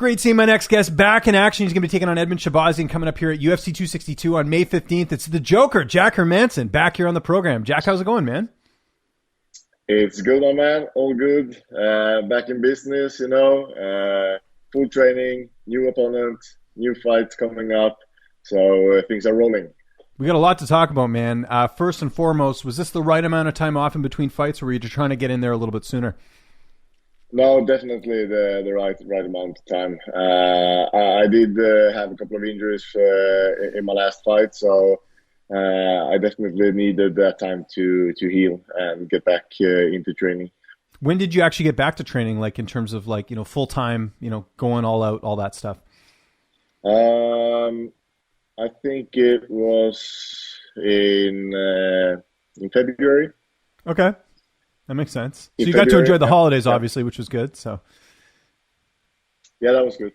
Great seeing my next guest back in action. He's going to be taking on Edmen Shahbazyan coming up here at UFC 262 on May 15th. It's the Joker, Jack Hermansson, back here on the program. Jack, how's it going, man? It's good, my man. All good. Back in business, full training, new opponent, new fights coming up. So things are rolling. We got a lot to talk about, man. First and foremost, was this the right amount of time off in between fights, or were you just trying to get in there a little bit sooner? No, definitely the right amount of time. I did have a couple of injuries in my last fight, so I definitely needed that time to heal and get back into training. When did you actually get back to training, like in terms of like, full time, going all out, all that stuff? I think it was in February. Okay. That makes sense. So you got to enjoy the holidays, obviously, which was good. So, yeah, that was good.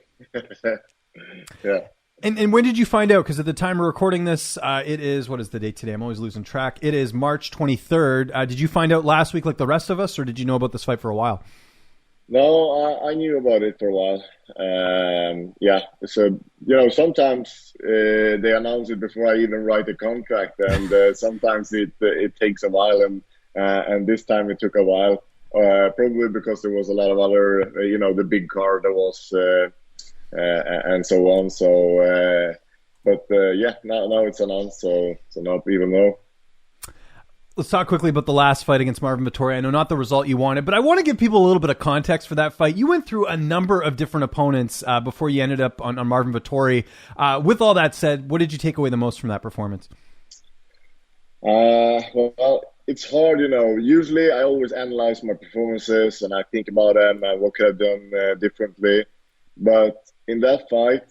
Yeah. And when did you find out? Because at the time we're recording this, it is, what is the date today? I'm always losing track. It is March 23rd. Did you find out last week like the rest of us, or did you know about this fight for a while? No, I knew about it for a while. Yeah, so, sometimes they announce it before I even write a contract, and sometimes it takes a while, and this time it took a while, probably because there was a lot of other, the big card that was, and so on. So, now it's announced, so now people know. Let's talk quickly about the last fight against Marvin Vettori. I know not the result you wanted, but I want to give people a little bit of context for that fight. You went through a number of different opponents before you ended up on Marvin Vettori. With all that said, what did you take away the most from that performance? Well, it's hard, Usually I always analyze my performances and I think about them and what could I've done differently. But in that fight,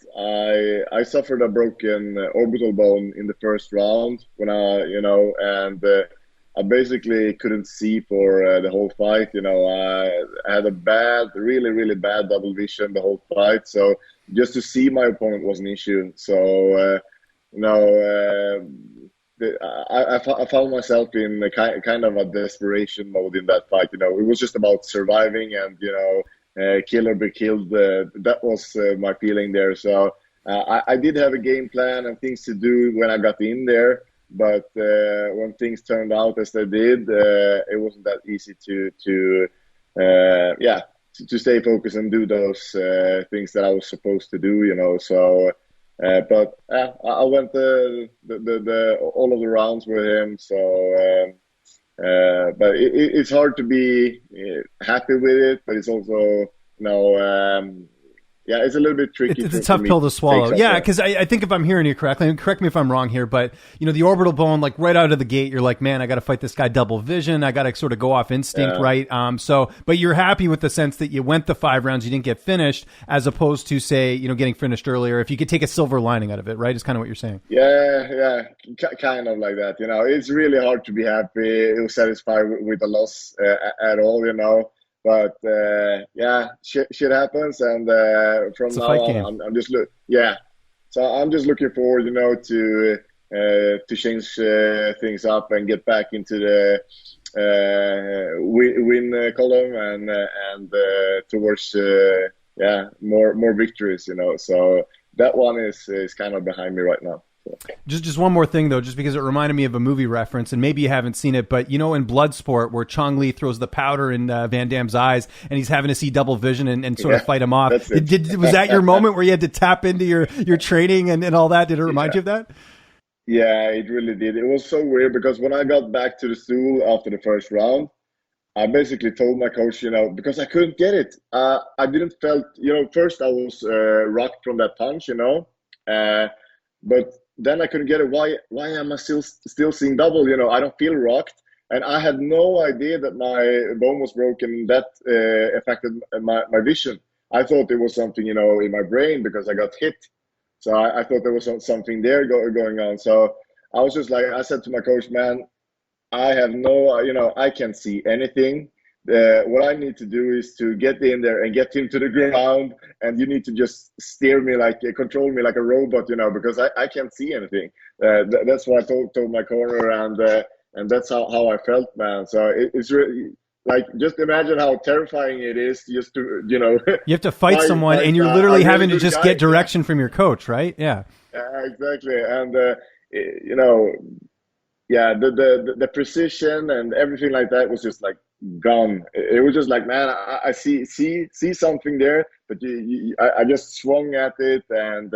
I suffered a broken orbital bone in the first round when I basically couldn't see for the whole fight. I had a really, really bad double vision the whole fight. So just to see my opponent was an issue. So, I found myself in a kind of a desperation mode in that fight. It was just about surviving and, kill or be killed. That was my feeling there. So I did have a game plan and things to do when I got in there. But when things turned out as they did, it wasn't that easy to stay focused and do those things that I was supposed to do. So. But I went all of the rounds with him, so but it's hard to be happy with it, but it's also it's a little bit tricky. It's a tough pill to swallow. Yeah, because I think if I'm hearing you correctly, and correct me if I'm wrong here, but the orbital bone, like right out of the gate, you're like, man, I got to fight this guy double vision. I got to sort of go off instinct, right? But you're happy with the sense that you went the 5 rounds, you didn't get finished, as opposed to say, getting finished earlier. If you could take a silver lining out of it, right? Is kind of what you're saying. Yeah, kind of like that. It's really hard to be happy or satisfied with the loss at all. But shit happens, and from now on, I'm just So I'm just looking forward, to change things up and get back into the win column and towards more victories. So that one is kind of behind me right now. Just one more thing, though, just because it reminded me of a movie reference, and maybe you haven't seen it, but in Bloodsport, where Chong Li throws the powder in Van Damme's eyes, and he's having to see double vision and sort of fight him off. Was that your moment where you had to tap into your training and all that? Did it remind you of that? Yeah, it really did. It was so weird because when I got back to the stool after the first round, I basically told my coach, because I couldn't get it. I didn't felt, first I was rocked from that punch, but then I couldn't get it. Why am I still seeing double? I don't feel rocked. And I had no idea that my bone was broken. That affected my vision. I thought there was something, in my brain because I got hit. So I thought there was something there going on. So I was just like, I said to my coach, man, I have I can't see anything. What I need to do is to get in there and get him to the ground, and you need to just steer me control me like a robot, because I can't see anything. That's what I told my corner, and that's how I felt, man. So it's really, like, just imagine how terrifying it is just to, you know, you have to fight someone, and you're literally having to just get direction from your coach, right? Yeah. Exactly. And you know, yeah, the precision and everything like that was just like gone. It was just like, man, I see something there, but I just swung at it and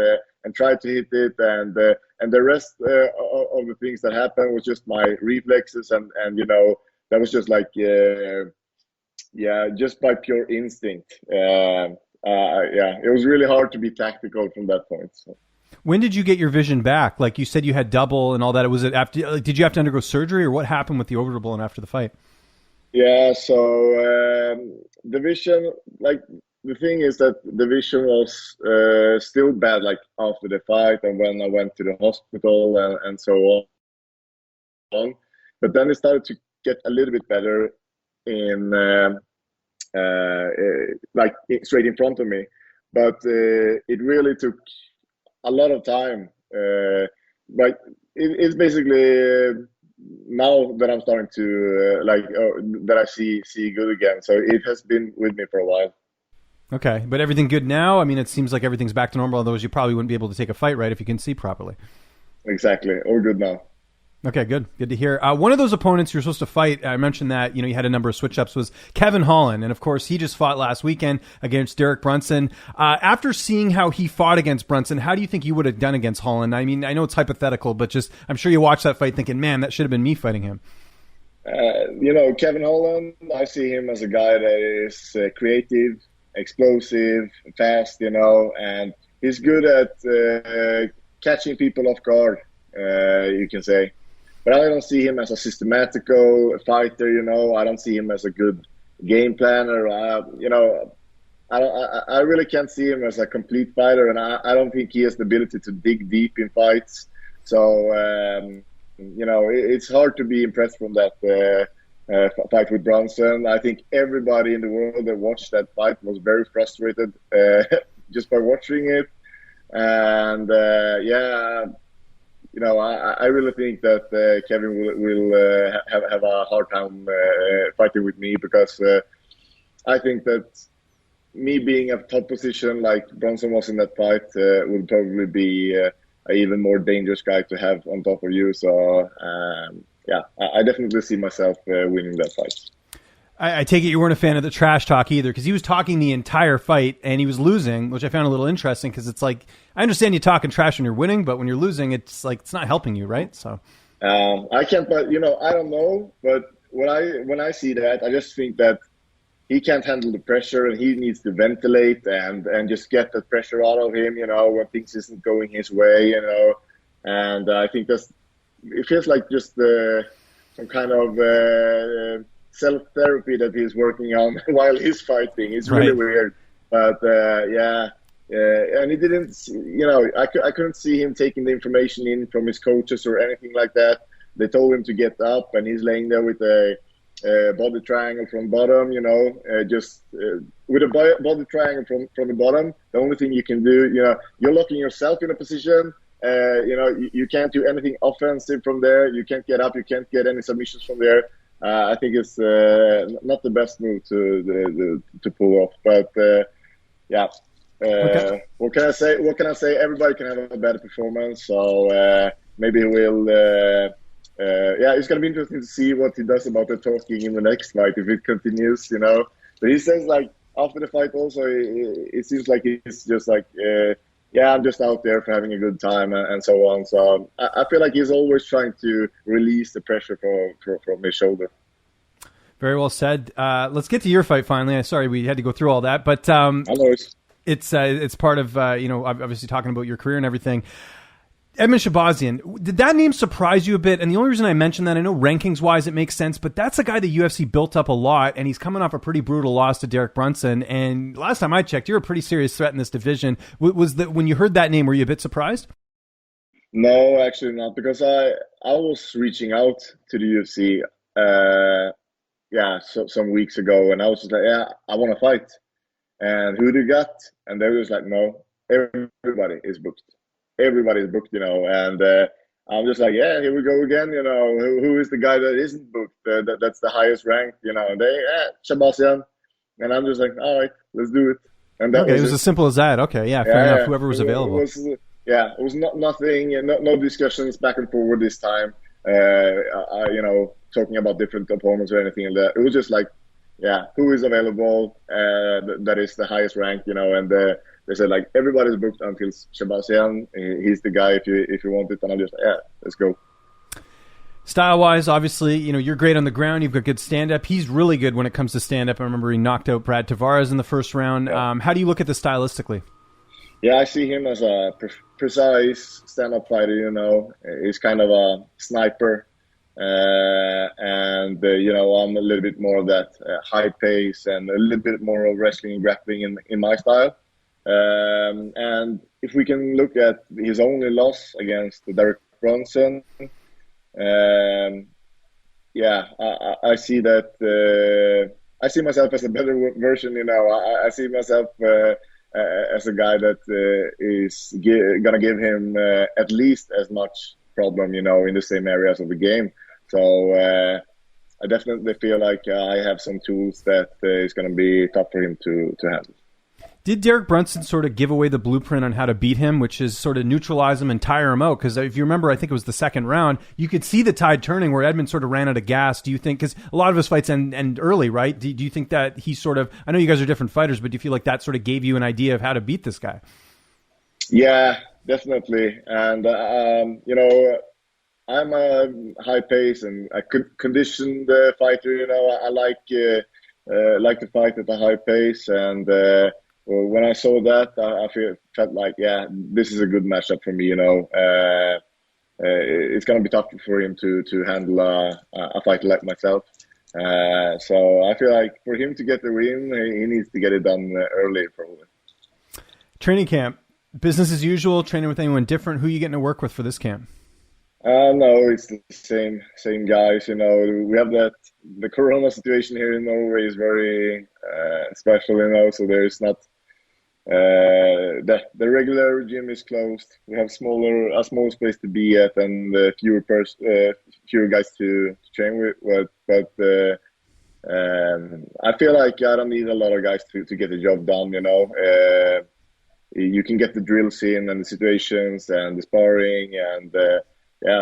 tried to hit it, and the rest of the things that happened was just my reflexes, and you know, that was just like just by pure instinct. Yeah, it was really hard to be tactical from that point. So. When did you get your vision back? Like you said, you had double and all that. Was it after? Like, did you have to undergo surgery, or what happened with the orbital bone after the fight? Yeah, so the vision, like the thing is that the vision was still bad, like after the fight and when I went to the hospital and so on. But then it started to get a little bit better in like straight in front of me. But it really took a lot of time, but it's basically now that I'm starting to that I see good again. So it has been with me for a while. Okay, but everything good now? I mean, it seems like everything's back to normal. Otherwise, you probably wouldn't be able to take a fight, right? If you can see properly. Exactly, all good now. Okay, good to hear. One of those opponents you're supposed to fight, I mentioned that, you know, you had a number of switch-ups, was Kevin Holland. And, of course, he just fought last weekend against Derek Brunson. After seeing how he fought against Brunson, how do you think you would have done against Holland? I mean, I know it's hypothetical, but just I'm sure you watched that fight thinking, man, that should have been me fighting him. You know, Kevin Holland, I see him as a guy that is creative, explosive, fast, you know, and he's good at catching people off guard, you can say. But I don't see him as a systematical fighter, you know. I don't see him as a good game planner. You know, I really can't see him as a complete fighter, and I don't think he has the ability to dig deep in fights. So, you know, it's hard to be impressed from that fight with Brunson. I think everybody in the world that watched that fight was very frustrated just by watching it. And, yeah, you know, I really think that Kevin will have a hard time fighting with me, because I think that me being a top position like Brunson was in that fight would probably be an even more dangerous guy to have on top of you. So, yeah, I definitely see myself winning that fight. I take it you weren't a fan of the trash talk either, because he was talking the entire fight and he was losing, which I found a little interesting, because it's like, I understand you talking trash when you're winning, but when you're losing, it's like, it's not helping you, right? So I can't, but you know, I don't know, but when I see that, I just think that he can't handle the pressure, and he needs to ventilate and just get the pressure out of him, you know, when things isn't going his way, you know. And I think it feels like just some kind of self-therapy that he's working on while he's fighting. It's really weird. But, yeah. And he didn't, you know, I couldn't see him taking the information in from his coaches or anything like that. They told him to get up, and he's laying there with a body triangle from bottom, you know, with a body triangle from the bottom. The only thing you can do, you know, you're locking yourself in a position. You know, you can't do anything offensive from there. You can't get up. You can't get any submissions from there. I think it's not the best move to pull off. But yeah, okay. What can I say? Everybody can have a better performance. So maybe we'll. Yeah, it's gonna be interesting to see what he does about the talking in the next fight if it continues. You know, but he says like after the fight also, it seems like he's just like. Yeah, I'm just out there for having a good time and so on. So I feel like he's always trying to release the pressure from his shoulder. Very well said. Let's get to your fight finally. Sorry we had to go through all that, but it's part of you know, obviously talking about your career and everything. Edmen Shahbazyan, did that name surprise you a bit? And the only reason I mention that, I know rankings-wise it makes sense, but that's a guy the UFC built up a lot, and he's coming off a pretty brutal loss to Derek Brunson. And last time I checked, you're a pretty serious threat in this division. When you heard that name, were you a bit surprised? No, actually not, because I was reaching out to the UFC some weeks ago, and I was just like, yeah, I want to fight. And who do you got? And they was like, no, everybody is booked. Everybody is booked, you know, and I'm just like, yeah, here we go again. Who is the guy that isn't booked? That's the highest ranked. Shahbazyan, and I'm just like, all right, let's do it. And that okay, it was as simple as that. Okay, yeah, fair enough. Whoever was available. It was nothing, no discussions back and forward this time. Talking about different opponents or anything like that. It was just like, yeah, who is available? That is the highest rank, and they said like everybody's booked until Shahbazyan. He's the guy if you want it, and I'm just like, yeah, let's go. Style-wise, obviously, you're great on the ground. You've got good stand-up. He's really good when it comes to stand-up. I remember he knocked out Brad Tavares in the first round. Yeah. How do you look at this stylistically? Yeah, I see him as a precise stand-up fighter. He's kind of a sniper, and I'm a little bit more of that high pace and a little bit more of wrestling and grappling in my style. And if we can look at his only loss against Derek Brunson. I see that. I see myself as a better version. I see myself as a guy that is gonna give him at least as much problem, in the same areas of the game. So I definitely feel like I have some tools that is gonna be tough for him to handle. Did Derek Brunson sort of give away the blueprint on how to beat him, which is sort of neutralize him and tire him out? Because if you remember, I think it was the second round, you could see the tide turning where Edmen sort of ran out of gas. Do you think, because a lot of his fights end early, right? Do you think that he sort of, I know you guys are different fighters, but do you feel like that sort of gave you an idea of how to beat this guy? Yeah, definitely. And, I'm a high pace and a conditioned fighter. I like to fight at a high pace, and when I saw that, I felt like, yeah, this is a good matchup for me. It's going to be tough for him to handle a fighter like myself. So I feel like for him to get the win, he needs to get it done early, probably. Training camp, business as usual, training with anyone different? Who are you getting to work with for this camp? No, it's the same guys. We have the Corona situation here in Norway is very special. So there is not the regular gym is closed. We have a small space to be at, and fewer guys to train with. But I feel like I don't need a lot of guys to get the job done. You can get the drills in and the situations and the sparring and.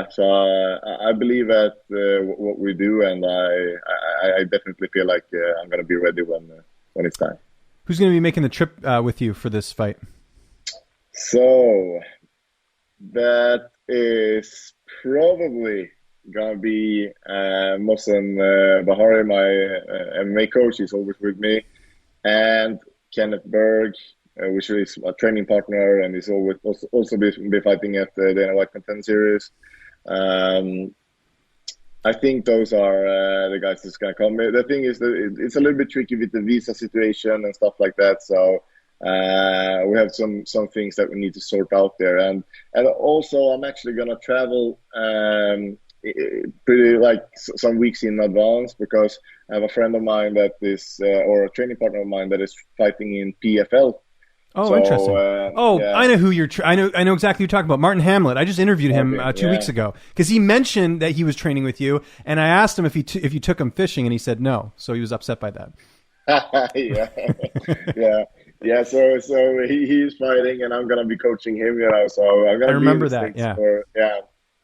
So I believe at what we do, and I definitely feel like I'm going to be ready when it's time. Who's going to be making the trip with you for this fight? So that is probably going to be Mohsen Bahari, my MMA coach. He's always with me, and Kenneth Berg, which is a training partner, and he's always also be fighting at the Dana White Contender Series. I think those are the guys that's going to come. The thing is that it's a little bit tricky with the visa situation and stuff like that. So we have some things that we need to sort out there. And also I'm actually going to travel pretty like some weeks in advance, because I have a friend of mine that is, or a training partner of mine that is fighting in PFL. Oh, so, interesting. Yeah. I know who I know exactly who you're talking about. Martin Hamlet. I just interviewed him 2 weeks ago because he mentioned that he was training with you, and I asked him if you took him fishing, and he said no. So he was upset by that. Yeah. So he's fighting, and I'm gonna be coaching him. So I'm gonna. I remember that. Yeah.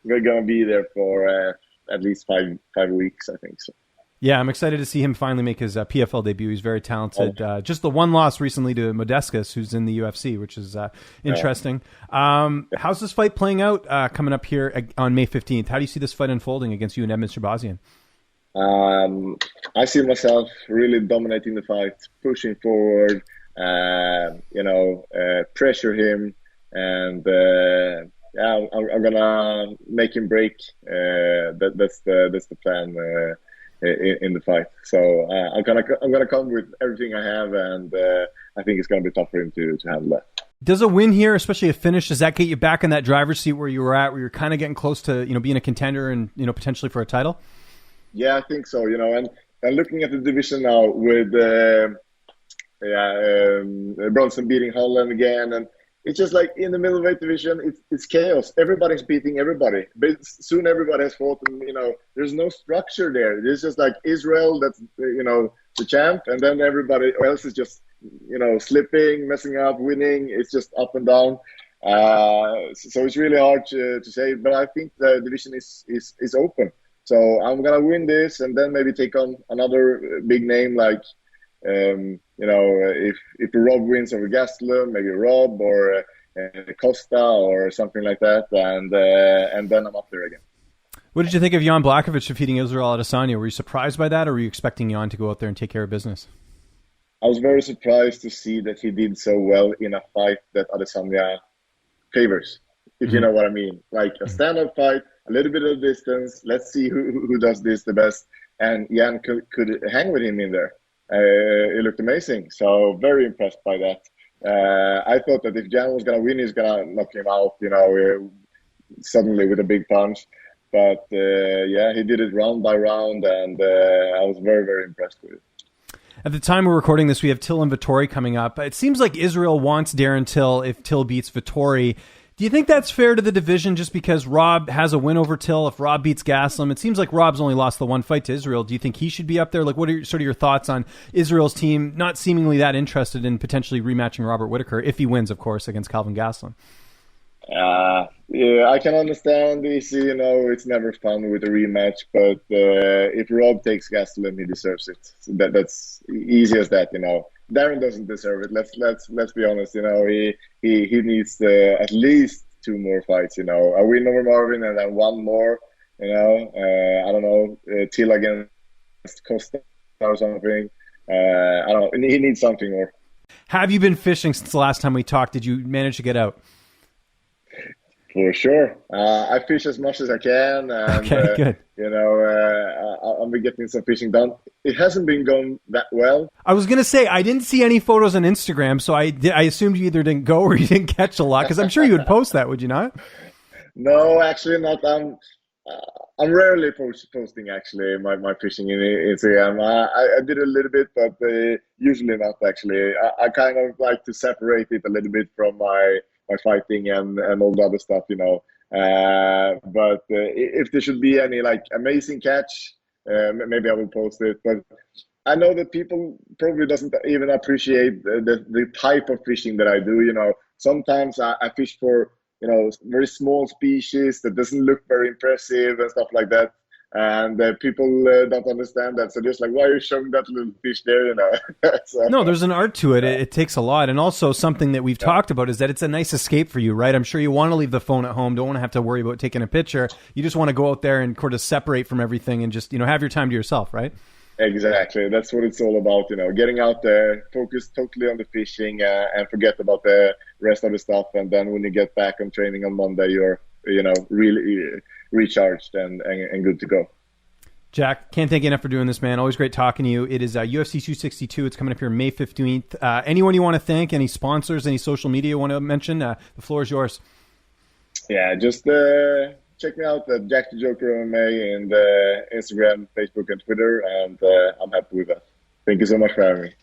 We're gonna be there for at least five weeks, I think. So. Yeah, I'm excited to see him finally make his PFL debut. He's very talented. Just the one loss recently to Modescus, who's in the UFC, which is interesting. How's this fight playing out coming up here on May 15th? How do you see this fight unfolding against you and Edmen Shahbazyan? I see myself really dominating the fight, pushing forward, pressure him, and I'm gonna make him break. That's the plan. In the fight, so I'm gonna come with everything I have, and I think it's gonna be tough for him to handle that. Does a win here, especially a finish, does that get you back in that driver's seat where you were at, where you're kind of getting close to being a contender and potentially for a title? Yeah, I think so. And looking at the division now with Brunson beating Holland again, and it's just like in the middleweight division, it's chaos. Everybody's beating everybody. But soon everybody has fought, and there's no structure there. There's just like Israel, that's the champ, and then everybody else is just slipping, messing up, winning. It's just up and down. So it's really hard to say. But I think the division is open. So I'm gonna win this, and then maybe take on another big name like. If Rob wins over Gastelum, maybe Rob or Costa or something like that, and then I'm up there again. What did you think of Jan Blachowicz defeating Israel Adesanya? Were you surprised by that, or were you expecting Jan to go out there and take care of business? I was very surprised to see that he did so well in a fight that Adesanya favors, if you know what I mean. Like a stand-up fight, a little bit of distance. Let's see who does this the best, and Jan could hang with him in there. It looked amazing, so very impressed by that. I thought that if Jan was going to win, he's going to knock him out, suddenly with a big punch. But he did it round by round, and I was very, very impressed with it. At the time we're recording this, we have Till and Vettori coming up. It seems like Israel wants Darren Till if Till beats Vettori. Do you think that's fair to the division just because Rob has a win over Till? If Rob beats Gastelum, it seems like Rob's only lost the one fight to Israel. Do you think he should be up there? Like, what are sort of your thoughts on Israel's team not seemingly that interested in potentially rematching Robert Whittaker, if he wins, of course, against Calvin Gastelum? Yeah, I can understand this. It's never fun with a rematch, but if Rob takes Gastelum, he deserves it. So that's easy as that. Darren doesn't deserve it. Let's be honest. He needs at least 2 more fights. A win over Marvin and then 1 more. I don't know, Till against Costa or something. I don't know. He needs something more. Have you been fishing since the last time we talked? Did you manage to get out? For sure. I fish as much as I can. And, okay, good. I'll be getting some fishing done. It hasn't been going that well. I was going to say, I didn't see any photos on Instagram, so I assumed you either didn't go or you didn't catch a lot, because I'm sure you would post that, would you not? No, actually not. I'm rarely posting, actually, my fishing in Instagram. I did a little bit, but usually not, actually. I kind of like to separate it a little bit from my fighting and all the other stuff, but if there should be any like amazing catch, maybe I will post it. But I know that people probably doesn't even appreciate the type of fishing that I do. Sometimes I fish for very small species that doesn't look very impressive and stuff like that. And people don't understand that. So just like, why are you showing that little fish there? So, no, there's an art to it. It takes a lot. And also something that we've talked about is that it's a nice escape for you, right? I'm sure you want to leave the phone at home. Don't want to have to worry about taking a picture. You just want to go out there and sort of separate from everything and just, have your time to yourself, right? Exactly. That's what it's all about, getting out there, focus totally on the fishing and forget about the rest of the stuff. And then when you get back on training on Monday, you're, really recharged and good to go. Jack, can't thank you enough for doing this, man. Always great talking to you. It is UFC 262. It's coming up here May 15th. Anyone you want to thank? Any sponsors? Any social media you want to mention? The floor is yours. Yeah, just check me out at Jack the Joker MMA and Instagram, Facebook, and Twitter, and I'm happy with that. Thank you so much for having me.